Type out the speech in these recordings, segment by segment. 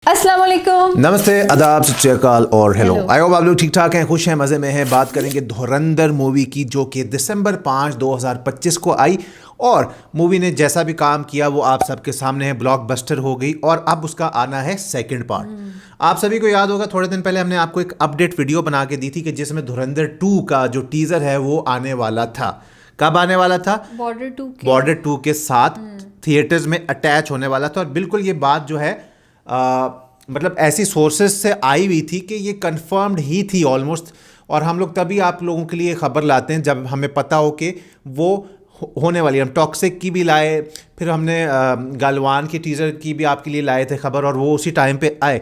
अस्सलाम वालेकुम। नमस्ते, आदाब, सत श्री अकाल और हेलो। आई होप आप लोग ठीक ठाक हैं, खुश हैं, मज़े में हैं। बात करेंगे धुरंधर मूवी की, जो कि दिसंबर 5, 2025 को आई और मूवी ने जैसा भी काम किया वो आप सबके सामने है, ब्लॉकबस्टर हो गई और अब उसका आना है सेकंड पार्ट। आप सभी को याद होगा थोड़े दिन पहले हमने आपको एक अपडेट वीडियो बना के दी थी कि जिसमें धुरंधर 2 का जो टीज़र है वो आने वाला था। कब आने वाला था? बॉर्डर 2 के साथ थिएटर्स में अटैच होने वाला था। और बिल्कुल ये बात जो है मतलब ऐसी सोर्सेज से आई हुई थी कि ये कंफर्म्ड ही थी ऑलमोस्ट। और हम लोग तभी आप लोगों के लिए ख़बर लाते हैं जब हमें पता हो कि वो होने वाली है। हम टॉक्सिक की भी लाए, फिर हमने गलवान की टीज़र की भी आपके लिए लाए थे खबर, और वो उसी टाइम पे आए।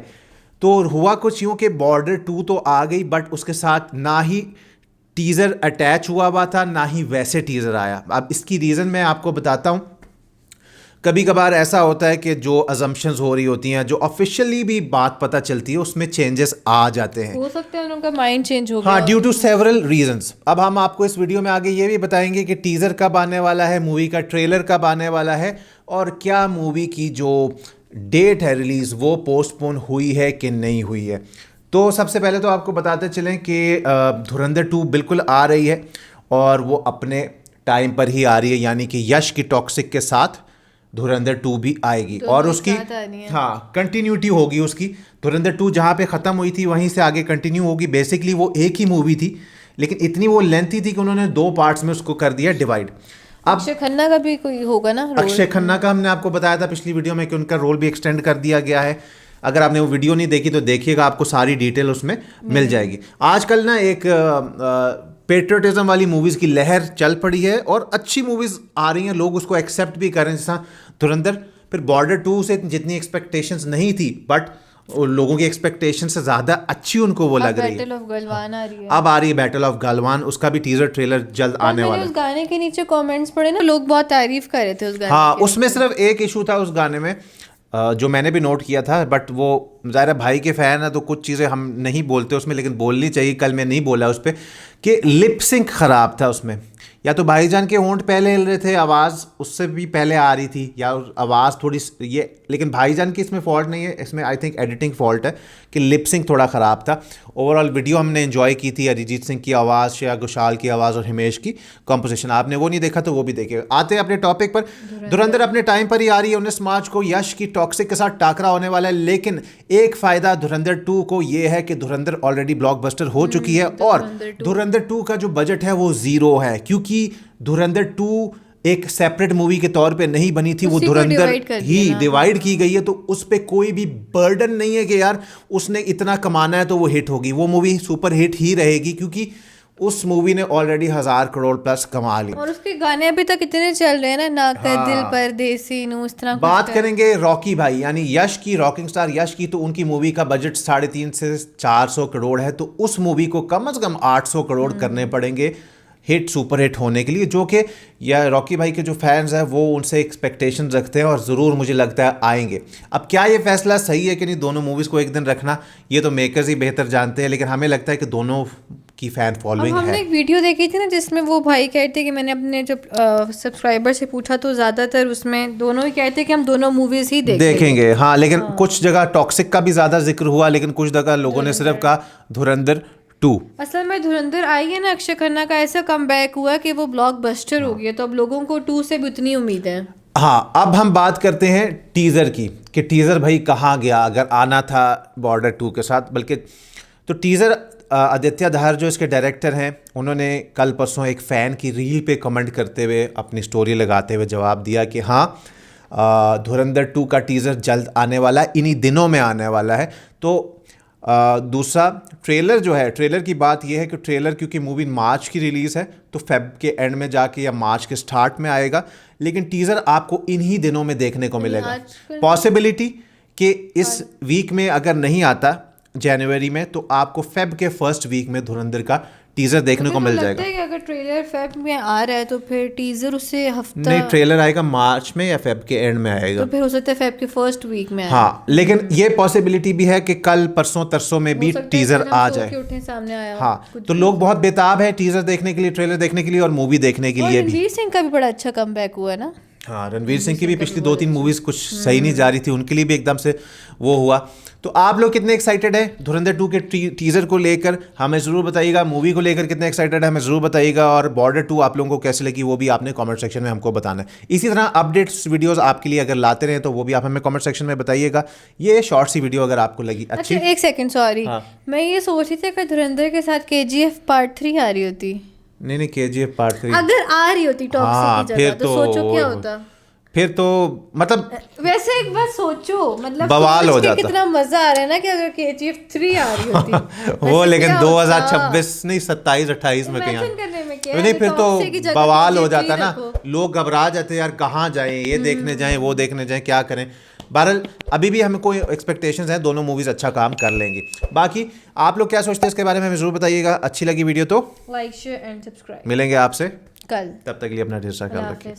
तो हुआ कुछ यूँ कि बॉर्डर 2 तो आ गई, बट उसके साथ ना ही टीज़र अटैच हुआ था, ना ही वैसे टीज़र आया। अब इसकी रीज़न मैं आपको बताता हूँ। कभी कभार ऐसा होता है कि जो अजम्पशंस हो रही होती हैं, जो ऑफिशियली भी बात पता चलती है, उसमें चेंजेस आ जाते हैं। हो सकता है उनका माइंड चेंज हो गया। हाँ, ड्यू टू सेवरल रीजंस। अब हम आपको इस वीडियो में आगे ये भी बताएंगे कि टीज़र कब आने वाला है, मूवी का ट्रेलर कब आने वाला है, और क्या मूवी की जो डेट है रिलीज़ वो पोस्टपोन हुई है कि नहीं हुई है। तो सबसे पहले तो आपको बताते चलें कि धुरंधर 2 बिल्कुल आ रही है और वो अपने टाइम पर ही आ रही है, यानी कि यश की टॉक्सिक के साथ धुरंधर 2 भी आएगी और उसकी कंटिन्यूटी होगी उसकी। धुरंधर 2 जहाँ पे ख़त्म हुई थी वहीं से आगे कंटिन्यू होगी। बेसिकली वो एक ही मूवी थी, लेकिन इतनी वो लेंथी थी कि उन्होंने 2 पार्ट्स में उसको कर दिया डिवाइड। अब अक्षय खन्ना का भी कोई होगा ना रोल? अक्षय खन्ना का हमने आपको बताया था पिछली वीडियो में कि उनका रोल भी एक्सटेंड कर दिया गया है। अगर आपने वो वीडियो नहीं देखी तो देखिएगा, आपको सारी डिटेल उसमें मिल जाएगी। आजकल ना एक पेट्रियटिज्म वाली मूवीज़ की लहर चल पड़ी है और अच्छी मूवीज़ आ रही हैं, लोग उसको एक्सेप्ट भी कर रहे हैं। जैसा धुरंधर, फिर बॉर्डर 2 से जितनी एक्सपेक्टेशंस नहीं थी, बट लोगों की एक्सपेक्टेशन से ज़्यादा अच्छी उनको वो लग रही है। बैटल ऑफ गलवान आ रही है। अब आ रही है बैटल ऑफ गलवान, उसका भी टीजर ट्रेलर जल्द आने वाला है। उस गाने के नीचे कमेंट्स पढ़े ना, लोग बहुत तारीफ कर रहे थे उस गाने हाँ, की। उसमें सिर्फ एक इशू था उस गाने में जो मैंने भी नोट किया था, बट वो ज़ाहिर भाई के फ़ैन है तो कुछ चीज़ें हम नहीं बोलते उसमें, लेकिन बोलनी चाहिए। कल मैं नहीं बोला उस पर कि लिप सिंक ख़राब था उसमें। या तो भाईजान के होंठ पहले हिल रहे थे, आवाज़ उससे भी पहले आ रही थी, या आवाज़ थोड़ी ये, लेकिन भाईजान की इसमें फ़ॉल्ट नहीं है, इसमें आई थिंक एडिटिंग फ़ॉल्ट है कि लिप सिंक थोड़ा ख़राब था। ओवरऑल वीडियो हमने एंजॉय की थी, अरिजीत सिंह की आवाज़, श्रेया घोषाल की आवाज़ और हिमेश की कंपोजिशन। आपने वो नहीं देखा तो वो भी देखेगा। आते हैं अपने टॉपिक पर। धुरंधर अपने टाइम पर ही आ रही है। 19 मार्च को यश की टॉक्सिक के साथ टाकरा होने वाला है, लेकिन एक फ़ायदा धुरंधर 2 को ये है कि धुरंधर ऑलरेडी ब्लॉकबस्टर हो चुकी है और धुरंधर 2 का जो बजट है वो 0 है, क्योंकि धुरंधर 2 एक सेपरेट मूवी के तौर पे नहीं बनी थी, वो धुरंधर ही डिवाइड की गई है। तो उस पे कोई भी बर्डन नहीं है कि यार उसने इतना कमाना है तो वो हिट होगी। वो मूवी सुपर हिट ही रहेगी, क्योंकि उस मूवी ने ऑलरेडी 1000 करोड़ प्लस कमा ली। और उसके गाने अभी तक इतने चल रहे हैं ना कर दिल परदेसी नू, इस तरह बात करेंगे रॉकी भाई यानी यश की, रॉकिंग स्टार यश की, तो उनकी मूवी का बजट 350 से 400 करोड़ है। तो उस मूवी को कम से कम 800 करोड़ करने पड़ेंगे हिट, सुपर हिट होने के लिए, जो कि या रॉकी भाई के जो फैंस हैं वो उनसे एक्सपेक्टेशन रखते हैं और ज़रूर मुझे लगता है आएंगे। अब क्या ये फैसला सही है कि नहीं दोनों मूवीज़ को एक दिन रखना, ये तो मेकर्स ही बेहतर जानते हैं, लेकिन हमें लगता है कि दोनों की फ़ैन फॉलोइंग है। हमने एक वीडियो देखी थी ना जिसमें वो भाई कहते हैं कि मैंने अपने जब सब्सक्राइबर से पूछा तो ज़्यादातर उसमें दोनों ही कहते हैं कि हम दोनों मूवीज़ ही देखेंगे। हाँ, लेकिन कुछ जगह टॉक्सिक का भी ज़्यादा जिक्र हुआ, लेकिन कुछ जगह लोगों ने सिर्फ कहा धुरंधर 2। असल में धुरंधर आई है ना, अक्षय खन्ना का ऐसा कमबैक हुआ कि वो ब्लॉकबस्टर हो गया, तो अब लोगों को 2 से भी उतनी उम्मीद है। हाँ, अब हम बात करते हैं टीज़र की कि टीज़र भाई कहाँ गया, अगर आना था बॉर्डर 2 के साथ। बल्कि तो टीज़र आदित्य धार जो इसके डायरेक्टर हैं, उन्होंने कल परसों एक फ़ैन की रील पे कमेंट करते हुए, अपनी स्टोरी लगाते हुए जवाब दिया कि हाँ, धुरंधर 2 का टीज़र जल्द आने वाला है, इन्हीं दिनों में आने वाला है। तो दूसरा ट्रेलर जो है, ट्रेलर की बात यह है कि ट्रेलर, क्योंकि मूवी मार्च की रिलीज़ है तो फेब के एंड में जाके या मार्च के स्टार्ट में आएगा, लेकिन टीज़र आपको इन्हीं दिनों में देखने को मिलेगा। पॉसिबिलिटी कि इस वीक में अगर नहीं आता जनवरी में, तो आपको फेब के फर्स्ट वीक में धुरंधर का टीजर देखने को मिल जाएगा। कि अगर ट्रेलर फेब में आ रहा है तो फिर टीजर उससे हफ्ता नहीं, ट्रेलर आएगा मार्च में या फेब के एंड में आएगा, तो फिर हो सकता है फेब के फर्स्ट वीक में। हाँ, लेकिन ये पॉसिबिलिटी भी है कि कल परसों तरसों में भी टीजर आ जाए। सामने आया हाँ, तो लोग बहुत बेताब है टीजर देखने के लिए, ट्रेलर देखने के लिए और मूवी देखने के लिए भी। रणवीर सिंह का भी बड़ा अच्छा कमबैक हुआ है ना। हाँ, रणवीर सिंह की भी पिछली 2-3 मूवीज कुछ सही नहीं जा रही थी, उनके लिए भी एकदम से वो हुआ। तो आप लोग कितने एक्साइटेड हैं धुरंधर 2 के टीजर को लेकर, हमें ज़रूर बताइएगा। मूवी को लेकर कितने एक्साइटेड है हमें ज़रूर बताइएगा। और बॉर्डर 2 आप लोगों को कैसे लगी वो भी आपने कमेंट सेक्शन में हमको बताना है। इसी तरह अपडेट्स वीडियोस आपके लिए अगर लाते रहे तो वो भी आप हमें कमेंट सेक्शन में बताइएगा। ये शॉर्ट सी वीडियो अगर आपको लगी अच्छी। अच्छा, एक सेकंड, सॉरी, मैं ये सोच रही थी कि धुरंधर के साथ KGF पार्ट 3 आ रही होती। नहीं, KGF पार्ट 3 अगर आ रही होती टॉक्सिक की जगह, तो सोचो क्या होता। फिर तो मतलब वैसे एक बार सोचो, मतलब बवाल हो जाता। कितना मजा आ रहा है ना कि अगर KGF 3 आ रही होती। वो लेकिन 2026 नहीं 27-28 में कहीं नहीं, फिर तो बवाल हो जाता ना, लोग घबरा जाते यार कहाँ जाएं, ये देखने जाएं वो देखने जाएं, क्या करें। बहरहाल अभी भी हमें कोई एक्सपेक्टेशंस हैं, दोनों मूवीज अच्छा काम कर लेंगी। बाकी आप लोग क्या सोचते हैं इसके बारे में हमें जरूर बताइएगा। अच्छी लगी वीडियो तो लाइक शेयर एंड सब्सक्राइब। मिलेंगे आपसे कल, तब तक के लिए अपना ढेर सारा ख्याल रखिए।